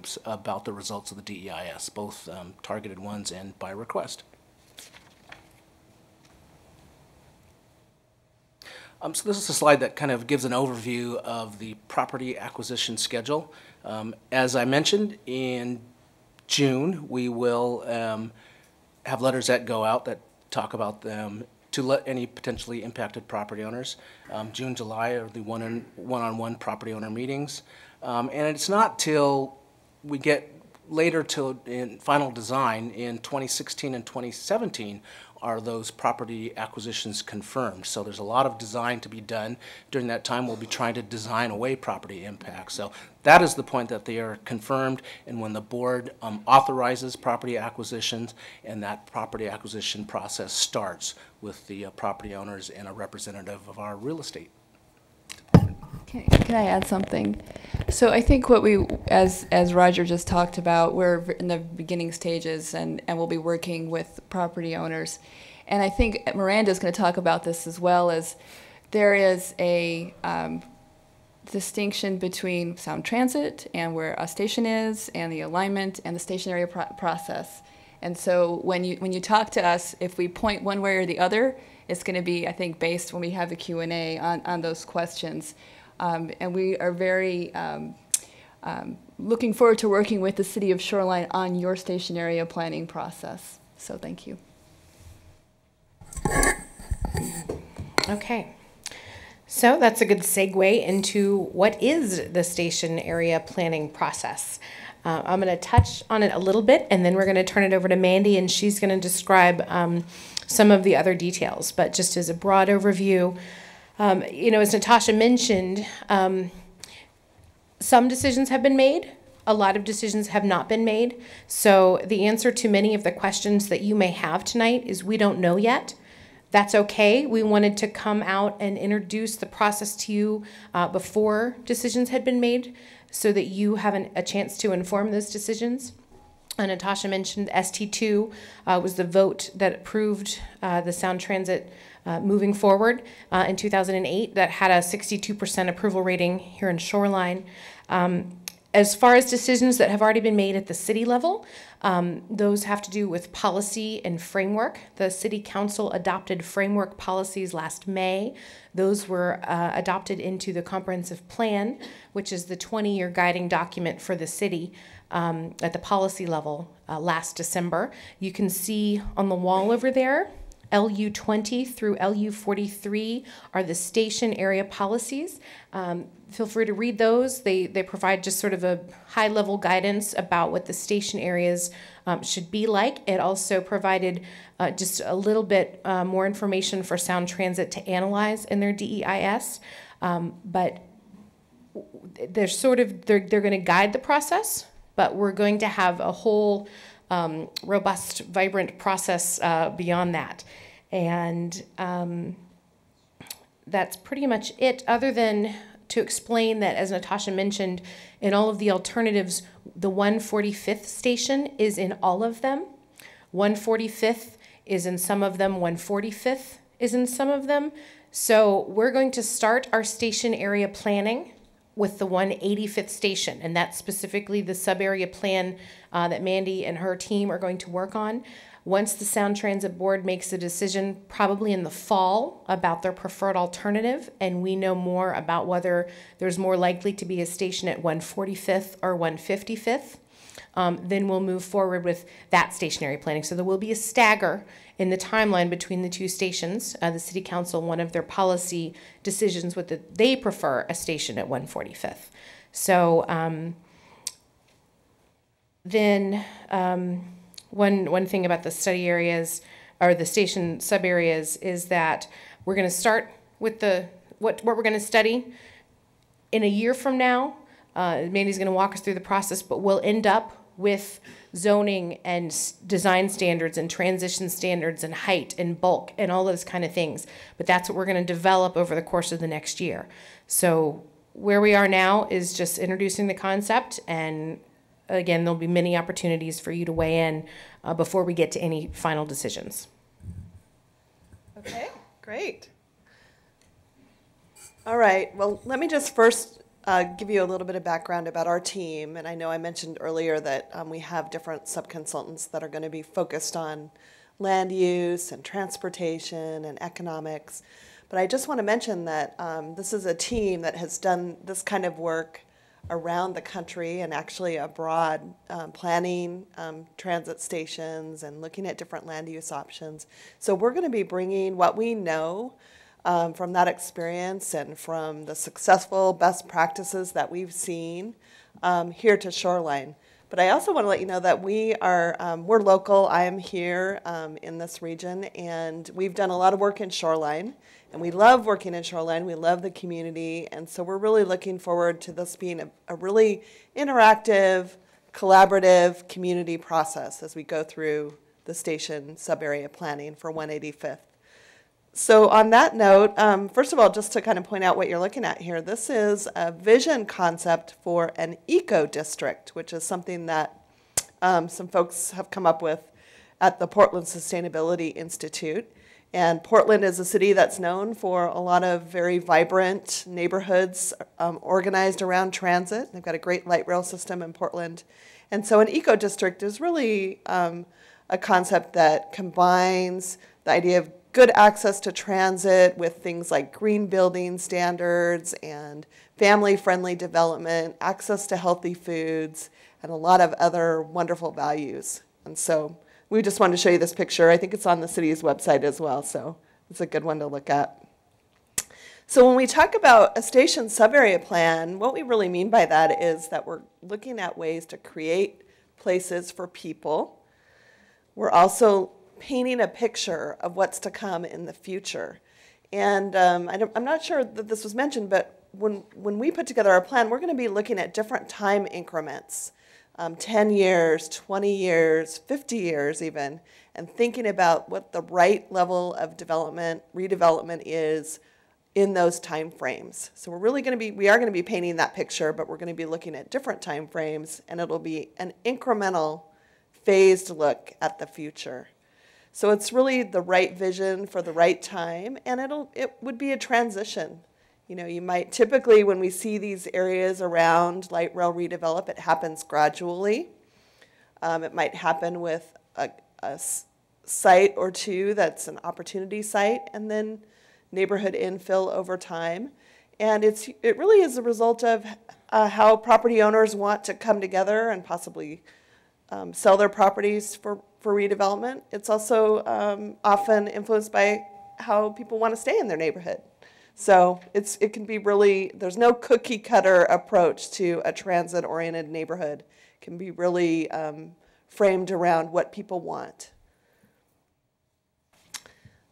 groups about the results of the DEIS, both targeted ones and by request. So this is a slide that kind of gives an overview of the property acquisition schedule. As I mentioned, in June, we will have letters that go out that talk about them to let any potentially impacted property owners. June, July are the one-on-one property owner meetings. And it's not till we get later to in final design in 2016 and 2017 are those property acquisitions confirmed. So there's a lot of design to be done. During that time, we'll be trying to design away property impacts. So that is the point that they are confirmed, and when the board authorizes property acquisitions, and that property acquisition process starts with the property owners and a representative of our real estate. Can I add something? So I think what we, as Roger just talked about, we're in the beginning stages, and we'll be working with property owners. And I think Miranda's going to talk about this as well, as there is a distinction between sound transit and where a station is, and the alignment and the station area process. And so when you talk to us, if we point one way or the other, it's going to be, I think, based when we have the Q&A on those questions. And we are very looking forward to working with the City of Shoreline on your station area planning process. So thank you. Okay. So that's a good segue into what is the station area planning process. I'm going to touch on it a little bit, and then we're going to turn it over to Mandy, and she's going to describe some of the other details. But just as a broad overview, you know, as Natasha mentioned, some decisions have been made. A lot of decisions have not been made. So the answer to many of the questions that you may have tonight is we don't know yet. That's okay. We wanted to come out and introduce the process to you before decisions had been made so that you have a chance to inform those decisions. Natasha mentioned ST2 was the vote that approved the Sound Transit moving forward in 2008 that had a 62% approval rating here in Shoreline. As far as decisions that have already been made at the city level, those have to do with policy and framework. The City Council adopted framework policies last May. Those were adopted into the comprehensive plan, which is the 20-year guiding document for the city at the policy level last December. You can see on the wall over there, LU 20 through LU 43 are the station area policies. Feel free to read those. They provide just sort of a high-level guidance about what the station areas should be like. It also provided just a little bit more information for Sound Transit to analyze in their DEIS. But they're going to guide the process, but we're going to have a whole robust, vibrant process beyond that. And that's pretty much it, other than to explain that, as Natasha mentioned, in all of the alternatives, the 145th station is in all of them. 145th is in some of them, 145th is in some of them. So we're going to start our station area planning with the 185th station, and that's specifically the sub-area plan that Mandy and her team are going to work on. Once the Sound Transit Board makes a decision, probably in the fall, about their preferred alternative, and we know more about whether there's more likely to be a station at 145th or 155th, then we'll move forward with that stationary planning. So there will be a stagger in the timeline between the two stations. The City Council, one of their policy decisions was that they prefer a station at 145th. So one thing about the study areas or the station sub areas is that we're going to start with what we're going to study. In a year from now, Mandy's going to walk us through the process, but we'll end up with zoning and design standards and transition standards and height and bulk and all those kind of things. But that's what we're going to develop over the course of the next year. So where we are now is just introducing the concept, and again, there'll be many opportunities for you to weigh in before we get to any final decisions. Okay, great. All right, well, let me just first give you a little bit of background about our team. And I know I mentioned earlier that we have different subconsultants that are going to be focused on land use and transportation and economics. But I just want to mention that this is a team that has done this kind of work around the country and actually abroad, planning transit stations and looking at different land use options. So we're going to be bringing what we know from that experience and from the successful best practices that we've seen here to Shoreline. But I also want to let you know that we're local. I am here in this region, and we've done a lot of work in Shoreline, and we love working in Shoreline. We love the community, and so we're really looking forward to this being a really interactive, collaborative community process as we go through the station sub-area planning for 185th. So on that note, first of all, just to kind of point out what you're looking at here, this is a vision concept for an eco-district, which is something that some folks have come up with at the Portland Sustainability Institute. And Portland is a city that's known for a lot of very vibrant neighborhoods organized around transit. They've got a great light rail system in Portland. And so an eco-district is really a concept that combines the idea of good access to transit with things like green building standards and family-friendly development, access to healthy foods, and a lot of other wonderful values. And so we just wanted to show you this picture. I think it's on the city's website as well, so it's a good one to look at. So when we talk about a station sub-area plan, what we really mean by that is that we're looking at ways to create places for people. We're also painting a picture of what's to come in the future. And I'm not sure that this was mentioned, but when we put together our plan, we're going to be looking at different time increments, 10 years, 20 years, 50 years even, and thinking about what the right level of development, redevelopment is in those time frames. So we are going to be painting that picture, but we're going to be looking at different time frames, and it'll be an incremental, phased look at the future. So it's really the right vision for the right time, and it would be a transition. You know, you might typically, when we see these areas around light rail redevelop, it happens gradually. It might happen with a site or two that's an opportunity site, and then neighborhood infill over time. And it really is a result of how property owners want to come together and possibly sell their properties for redevelopment. It's also often influenced by how people want to stay in their neighborhood. So it can be really, there's no cookie cutter approach to a transit-oriented neighborhood. It can be really framed around what people want.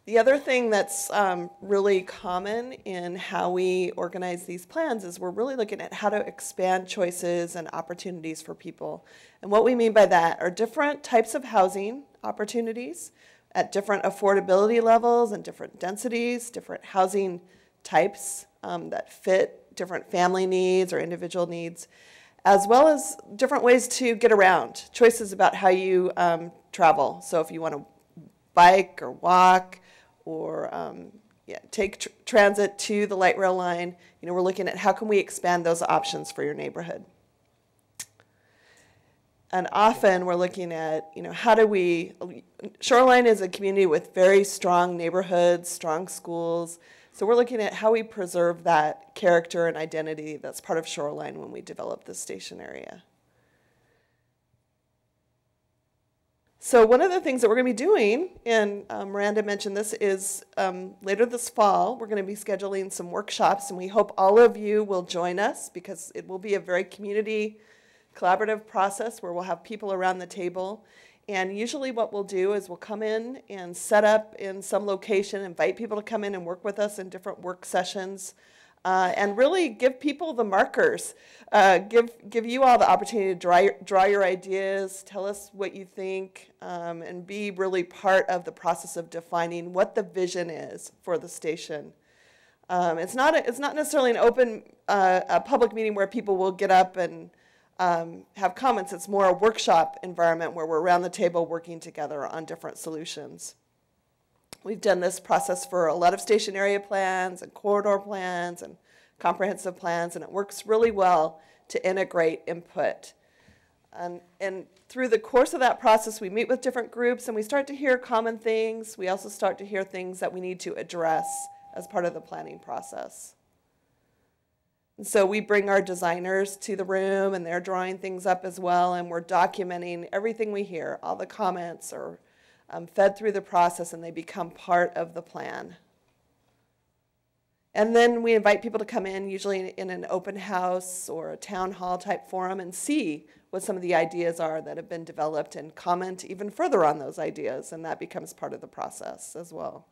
The other thing that's really common in how we organize these plans is we're really looking at how to expand choices and opportunities for people. And what we mean by that are different types of housing opportunities at different affordability levels and different densities, different housing types that fit different family needs or individual needs, as well as different ways to get around, choices about how you travel. So if you want to bike or walk, or take transit to the light rail line, you know, we're looking at how can we expand those options for your neighborhood. And often we're looking at, you know, Shoreline is a community with very strong neighborhoods, strong schools, so we're looking at how we preserve that character and identity that's part of Shoreline when we develop this station area. So one of the things that we're going to be doing, and Miranda mentioned this, is later this fall, we're going to be scheduling some workshops, and we hope all of you will join us because it will be a very community collaborative process where we'll have people around the table. And usually what we'll do is we'll come in and set up in some location, invite people to come in and work with us in different work sessions, and really give people the markers, give you all the opportunity to draw your ideas, tell us what you think, and be really part of the process of defining what the vision is for the station. It's not necessarily an open, a public meeting where people will get up and have comments. It's more a workshop environment where we're around the table working together on different solutions. We've done this process for a lot of station area plans and corridor plans and comprehensive plans, and it works really well to integrate input. And through the course of that process, we meet with different groups and we start to hear common things. We also start to hear things that we need to address as part of the planning process. And so we bring our designers to the room and they're drawing things up as well, and we're documenting everything we hear. All the comments are fed through the process and they become part of the plan. And then we invite people to come in, usually in an open house or a town hall type forum, and see what some of the ideas are that have been developed and comment even further on those ideas, and that becomes part of the process as well.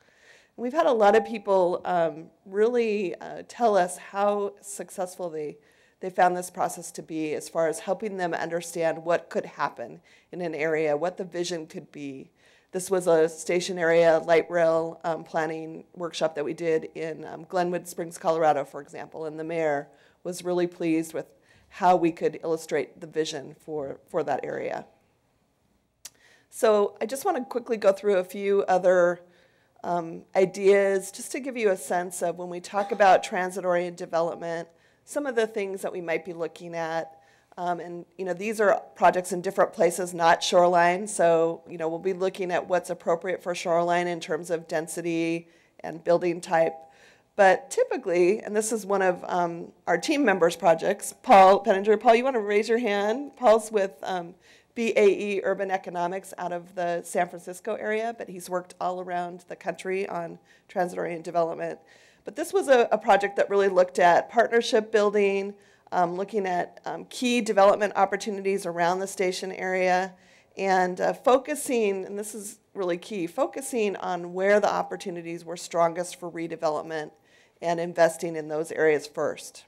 And we've had a lot of people really tell us how successful they found this process to be as far as helping them understand what could happen in an area, what the vision could be. This was a station area light rail planning workshop that we did in Glenwood Springs, Colorado, for example, and the mayor was really pleased with how we could illustrate the vision for that area. So I just want to quickly go through a few other ideas just to give you a sense of when we talk about transit-oriented development, some of the things that we might be looking at. And these are projects in different places, not Shoreline. So we'll be looking at what's appropriate for Shoreline in terms of density and building type. But typically, and this is one of our team members' projects, Paul Penninger. Paul, you want to raise your hand? Paul's with BAE Urban Economics out of the San Francisco area, but he's worked all around the country on transit-oriented development. But this was a project that really looked at partnership building, looking at key development opportunities around the station area, and focusing, and this is really key, focusing on where the opportunities were strongest for redevelopment and investing in those areas first.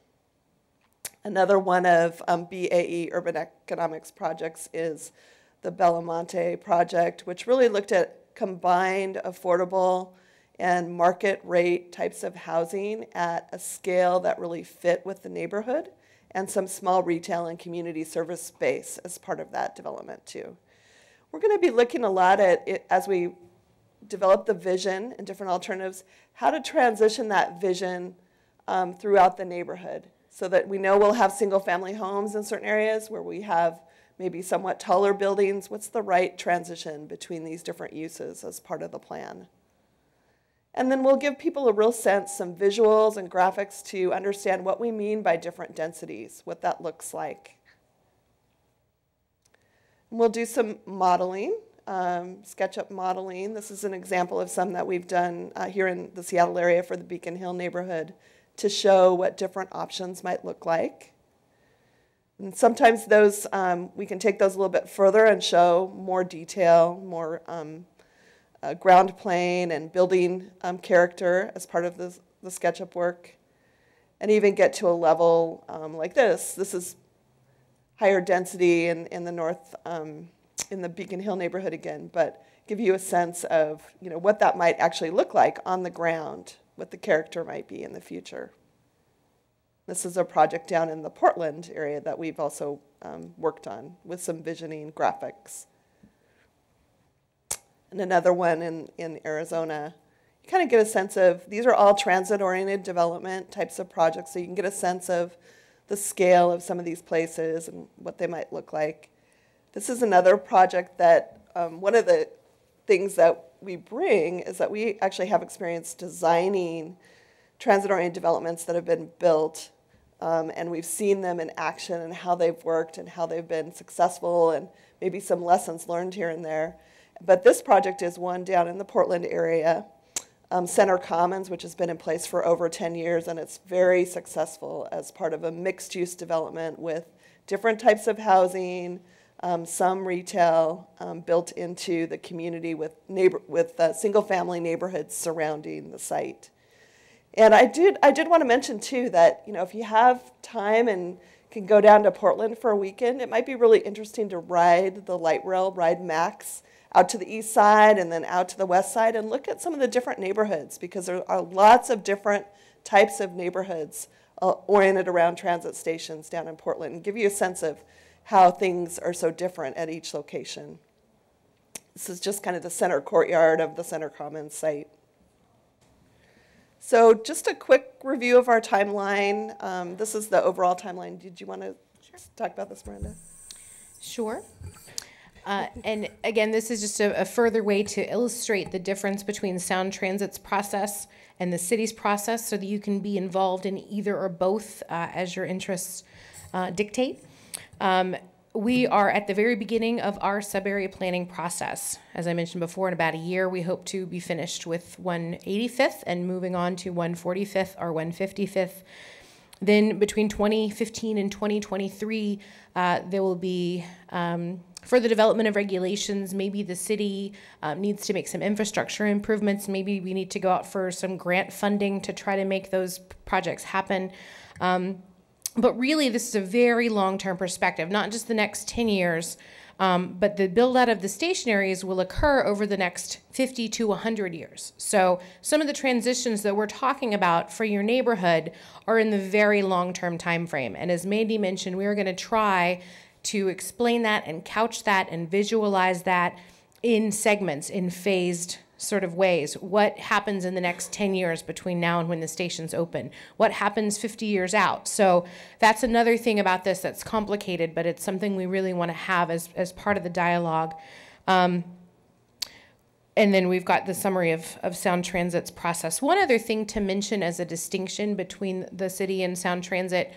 Another one of BAE Urban Economics projects is the Belamonte project, which really looked at combined affordable and market rate types of housing at a scale that really fit with the neighborhood, and some small retail and community service space as part of that development too. We're going to be looking a lot at it as we develop the vision and different alternatives, how to transition that vision throughout the neighborhood so that we know we'll have single family homes in certain areas where we have maybe somewhat taller buildings. What's the right transition between these different uses as part of the plan? And then we'll give people a real sense, some visuals and graphics to understand what we mean by different densities, what that looks like. And we'll do some modeling, SketchUp modeling. This is an example of some that we've done here in the Seattle area for the Beacon Hill neighborhood to show what different options might look like. And sometimes those, we can take those a little bit further and show more detail, more ground plane and building character as part of the SketchUp work, and even get to a level like this. This is higher density in the north, in the Beacon Hill neighborhood again, but give you a sense of what that might actually look like on the ground, what the character might be in the future. This is a project down in the Portland area that we've also worked on with some visioning graphics. And another one in Arizona. You kind of get a sense of, these are all transit-oriented development types of projects, so you can get a sense of the scale of some of these places and what they might look like. This is another project that one of the things that we bring is that we actually have experience designing transit-oriented developments that have been built, and we've seen them in action and how they've worked and how they've been successful and maybe some lessons learned here and there. But this project is one down in the Portland area, Center Commons, which has been in place for over 10 years, and it's very successful as part of a mixed-use development with different types of housing, some retail built into the community with single-family neighborhoods surrounding the site. And I did want to mention too that if you have time and can go down to Portland for a weekend, it might be really interesting to ride the light rail, ride Max, out to the east side and then out to the west side and look at some of the different neighborhoods, because there are lots of different types of neighborhoods oriented around transit stations down in Portland, and give you a sense of how things are so different at each location. This is just kind of the center courtyard of the Center Commons site. So just a quick review of our timeline. This is the overall timeline. Did you want to talk about this, Miranda? Sure. And again, this is just a further way to illustrate the difference between Sound Transit's process and the city's process so that you can be involved in either or both as your interests dictate. We are at the very beginning of our sub-area planning process. As I mentioned before, in about a year, we hope to be finished with 185th and moving on to 145th or 155th. Then between 2015 and 2023, there will be for the development of regulations. Maybe the city needs to make some infrastructure improvements. Maybe we need to go out for some grant funding to try to make those projects happen. But really, this is a very long-term perspective, not just the next 10 years, but the build-out of the station areas will occur over the next 50 to 100 years. So some of the transitions that we're talking about for your neighborhood are in the very long-term time frame. And as Mandy mentioned, we are going to try to explain that and couch that and visualize that in segments, in phased sort of ways. What happens in the next 10 years between now and when the station's open? What happens 50 years out? So that's another thing about this that's complicated, but it's something we really want to have as part of the dialogue. And then we've got the summary of Sound Transit's process. One other thing to mention as a distinction between the city and Sound Transit,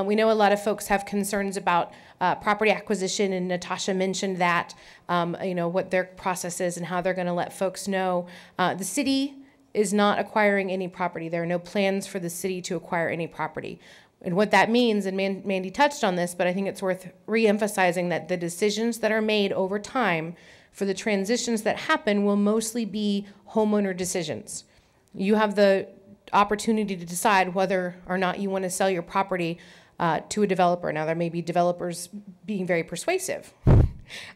we know a lot of folks have concerns about property acquisition, and Natasha mentioned that, what their process is and how they're going to let folks know. The city is not acquiring any property. There are no plans for the city to acquire any property. And what that means, and Mandy touched on this, but I think it's worth re-emphasizing that the decisions that are made over time for the transitions that happen will mostly be homeowner decisions. You have the opportunity to decide whether or not you want to sell your property to a developer. Now, there may be developers being very persuasive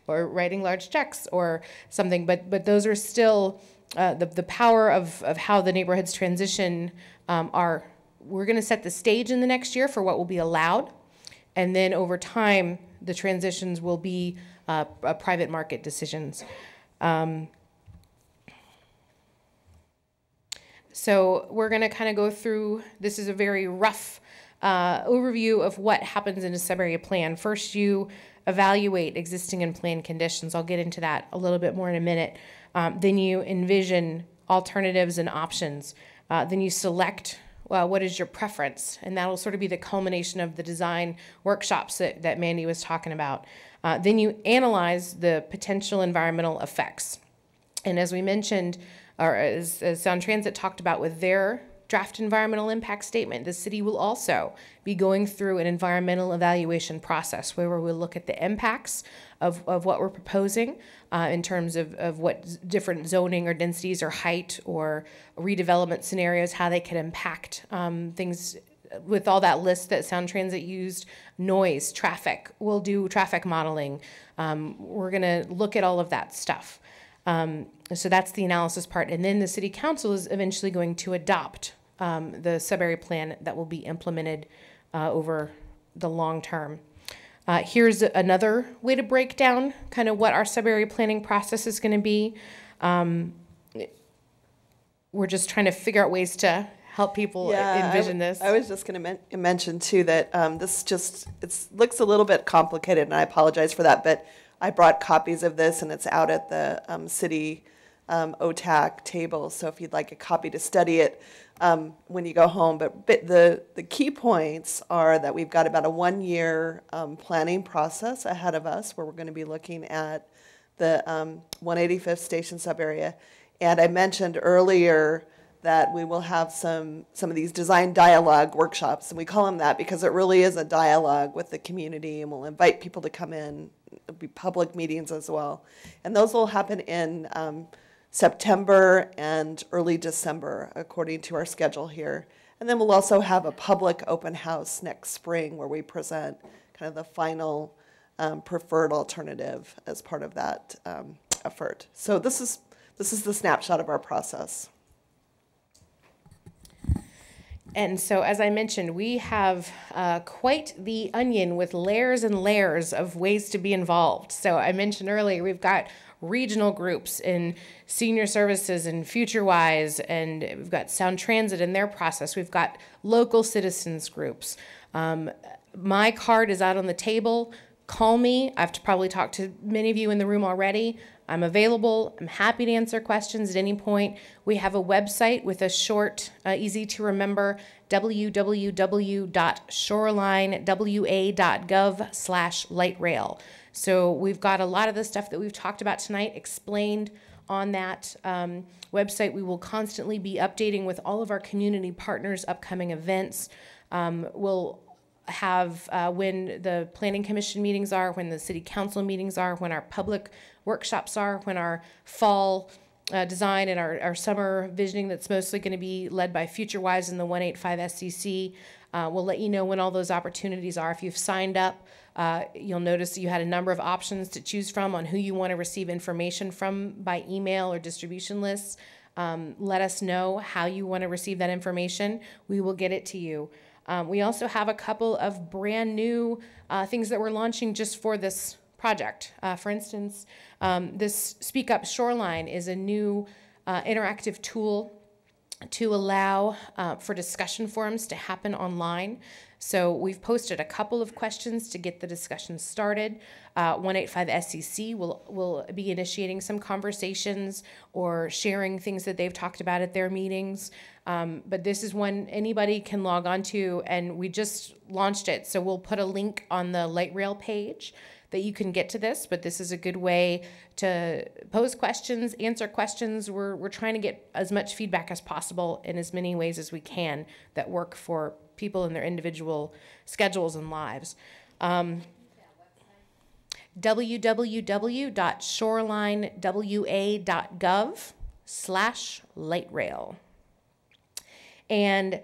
or writing large checks or something, but those are still the power of how the neighborhoods transition are. We're going to set the stage in the next year for what will be allowed, and then over time, the transitions will be private market decisions. So we're going to kind of go through, this is a very rough overview of what happens in a sub-area plan. First, you evaluate existing and planned conditions. I'll get into that a little bit more in a minute. Then you envision alternatives and options. Then you select what is your preference, and that'll sort of be the culmination of the design workshops that Mandy was talking about. Then you analyze the potential environmental effects. And as we mentioned, or as Sound Transit talked about with their draft environmental impact statement, the city will also be going through an environmental evaluation process where we'll look at the impacts of what we're proposing in terms of what different zoning or densities or height or redevelopment scenarios, how they could impact things with all that list that Sound Transit used, noise, traffic. We'll do traffic modeling. We're going to look at all of that stuff. So that's the analysis part. And then the city council is eventually going to adopt the sub-area plan that will be implemented over the long term. Here's another way to break down kind of what our sub-area planning process is going to be. We're just trying to figure out ways to help people envision this. I was just going to mention too that this it looks a little bit complicated, and I apologize for that, but I brought copies of this, and it's out at the city OTAC table, so if you'd like a copy to study it when you go home. But the key points are that we've got about a 1-year planning process ahead of us where we're going to be looking at the 185th Station sub-area. And I mentioned earlier that we will have some of these design dialogue workshops, and we call them that because it really is a dialogue with the community, and we'll invite people to come in. It'll be public meetings as well. And those will happen in September and early December, according to our schedule here. And then we'll also have a public open house next spring where we present kind of the final preferred alternative as part of that effort. So this is the snapshot of our process. And so, as I mentioned, we have quite the onion with layers and layers of ways to be involved. So I mentioned earlier, we've got regional groups in senior services and FutureWise, and we've got Sound Transit and their process. We've got local citizens groups. My card is out on the table. Call me. I've probably talked to many of you in the room already. I'm available. I'm happy to answer questions at any point. We have a website with a short, easy to remember, www.shorelinewa.gov/lightrail. So we've got a lot of the stuff that we've talked about tonight explained on that website. We will constantly be updating with all of our community partners' upcoming events. We'll have when the planning commission meetings are, when the city council meetings are, when our public workshops are, when our fall design and our summer visioning that's mostly going to be led by FutureWise and the 185 SCC. We'll let you know when all those opportunities are. If you've signed up, you'll notice that you had a number of options to choose from on who you want to receive information from by email or distribution lists. Let us know how you want to receive that information. We will get it to you. We also have a couple of brand new things that we're launching just for this project. For instance, this Speak Up Shoreline is a new interactive tool to allow for discussion forums to happen online. So we've posted a couple of questions to get the discussion started. 185 SCC will be initiating some conversations or sharing things that they've talked about at their meetings. But this is one anybody can log on to, and we just launched it. So we'll put a link on the light rail page that you can get to this, but this is a good way to pose questions, answer questions. We're trying to get as much feedback as possible in as many ways as we can that work for people in their individual schedules and lives. www.shorelinewa.gov/lightrail. And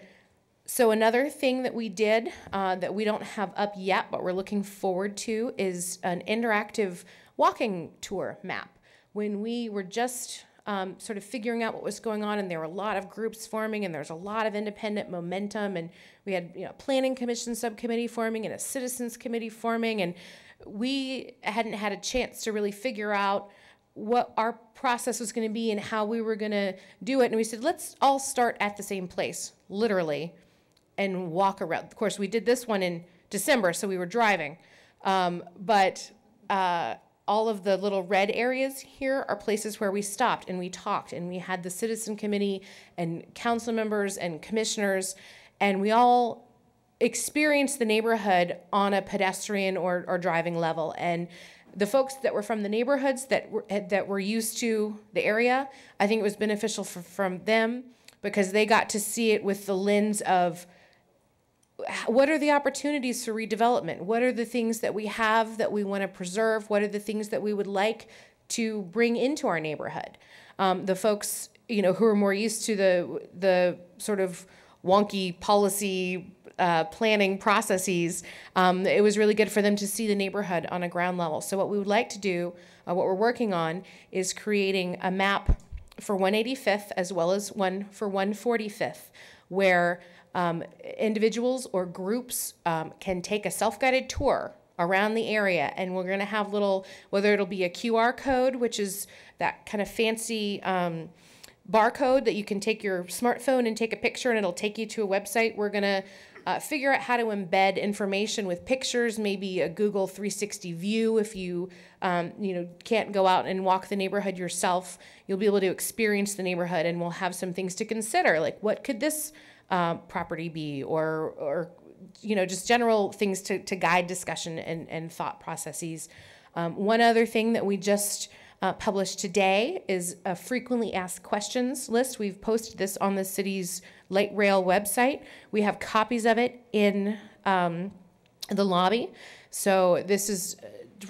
so another thing that we did that we don't have up yet, but we're looking forward to, is an interactive walking tour map. When we were just sort of figuring out what was going on, and there were a lot of groups forming, and there's a lot of independent momentum, and we had planning commission subcommittee forming and a citizens committee forming, and we hadn't had a chance to really figure out what our process was going to be and how we were going to do it. And we said, let's all start at the same place, literally, and walk around. Of course, we did this one in December, so we were driving. But all of the little red areas here are places where we stopped and we talked, and we had the citizen committee and council members and commissioners, and we all experienced the neighborhood on a pedestrian or driving level. And the folks that were from the neighborhoods that were used to the area, I think it was beneficial from them, because they got to see it with the lens of what are the opportunities for redevelopment? What are the things that we have that we want to preserve? What are the things that we would like to bring into our neighborhood? The folks, who are more used to the sort of wonky policy planning processes, it was really good for them to see the neighborhood on a ground level. So what we would like to do, what we're working on, is creating a map for 185th as well as one for 145th, where individuals or groups can take a self-guided tour around the area, and we're going to have whether it'll be a QR code, which is that kind of fancy barcode that you can take your smartphone and take a picture and it'll take you to a website. We're going to figure out how to embed information with pictures, maybe a Google 360 view. If you can't go out and walk the neighborhood yourself, you'll be able to experience the neighborhood, and we'll have some things to consider, like what could this property be, or just general things to guide discussion and thought processes. One other thing that we just published today is a frequently asked questions list. We've posted this on the city's light rail website. We have copies of it in the lobby. So this is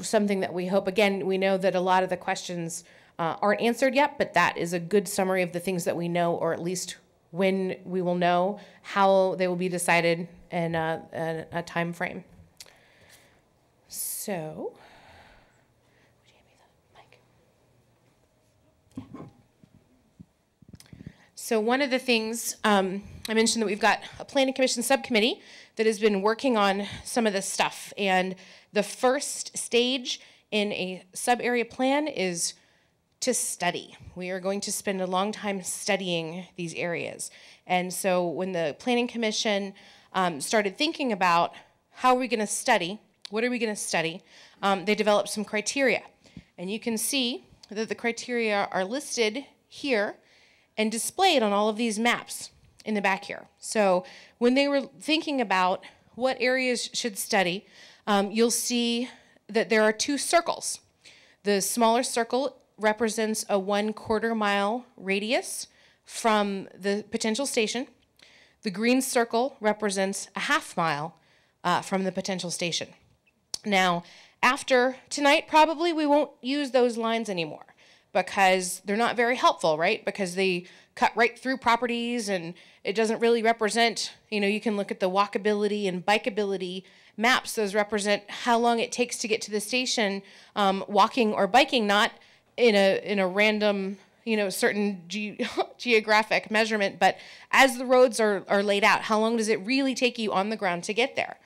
something that we hope, again, we know that a lot of the questions aren't answered yet, but that is a good summary of the things that we know, or at least when we will know how they will be decided in a time frame. So, So one of the things, I mentioned that we've got a planning commission subcommittee that has been working on some of this stuff. And the first stage in a sub-area plan is to study. We are going to spend a long time studying these areas. And so when the planning commission started thinking about how are we going to study, what are we going to study, they developed some criteria. And you can see that the criteria are listed here and displayed on all of these maps in the back here. So when they were thinking about what areas should study, you'll see that there are two circles. The smaller circle represents a 1/4 mile radius from the potential station. The green circle represents a 1/2 mile from the potential station. Now, after tonight, probably we won't use those lines anymore because they're not very helpful, right? Because they cut right through properties and it doesn't really represent, you can look at the walkability and bikeability maps. Those represent how long it takes to get to the station, walking or biking, not in a random, certain geographic measurement, but as the roads are laid out, how long does it really take you on the ground to get there?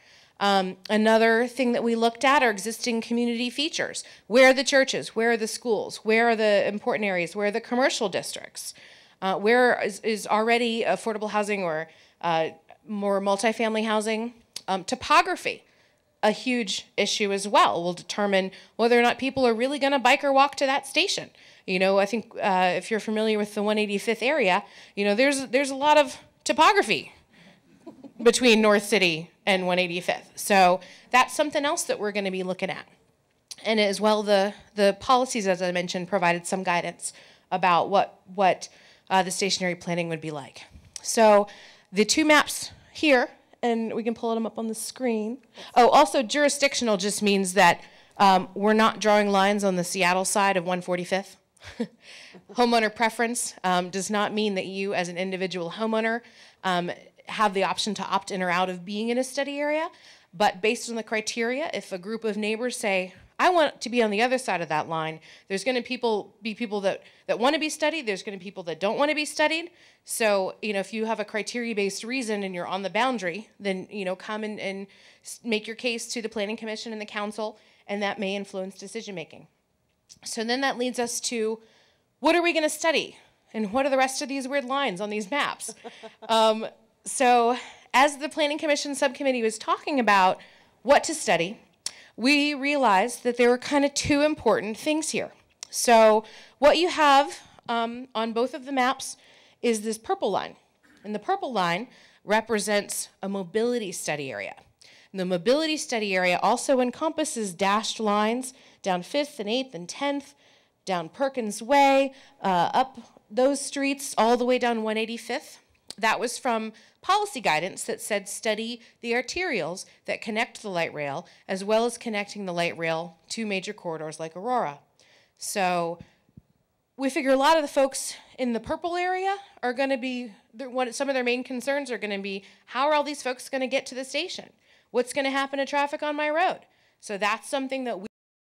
Another thing that we looked at are existing community features. Where are the churches? Where are the schools? Where are the important areas? Where are the commercial districts? Where is already affordable housing or more multifamily housing? Topography, a huge issue as well, will determine whether or not people are really going to bike or walk to that station. I think if you're familiar with the 185th area, there's a lot of topography between North City and 185th. So that's something else that we're going to be looking at. And as well, the policies, as I mentioned, provided some guidance about what the stationary planning would be like. So the two maps here, and we can pull them up on the screen. Oh, also jurisdictional just means that we're not drawing lines on the Seattle side of 145th. Homeowner preference does not mean that you as an individual homeowner have the option to opt in or out of being in a study area, but based on the criteria, if a group of neighbors say, I want to be on the other side of that line, there's going to be people that want to be studied, there's going to be people that don't want to be studied. So, if you have a criteria-based reason and you're on the boundary, then, come and make your case to the Planning Commission and the Council, and that may influence decision-making. So then that leads us to, what are we going to study? And what are the rest of these weird lines on these maps? So as the Planning Commission subcommittee was talking about what to study, we realized that there were kind of two important things here. So what you have on both of the maps is this purple line. And the purple line represents a mobility study area. And the mobility study area also encompasses dashed lines down 5th and 8th and 10th, down Perkins Way, up those streets all the way down 185th. That was from policy guidance that said study the arterials that connect the light rail, as well as connecting the light rail to major corridors like Aurora. So we figure a lot of the folks in the purple area are going to be, some of their main concerns are going to be, how are all these folks going to get to the station? What's going to happen to traffic on my road? So that's something that we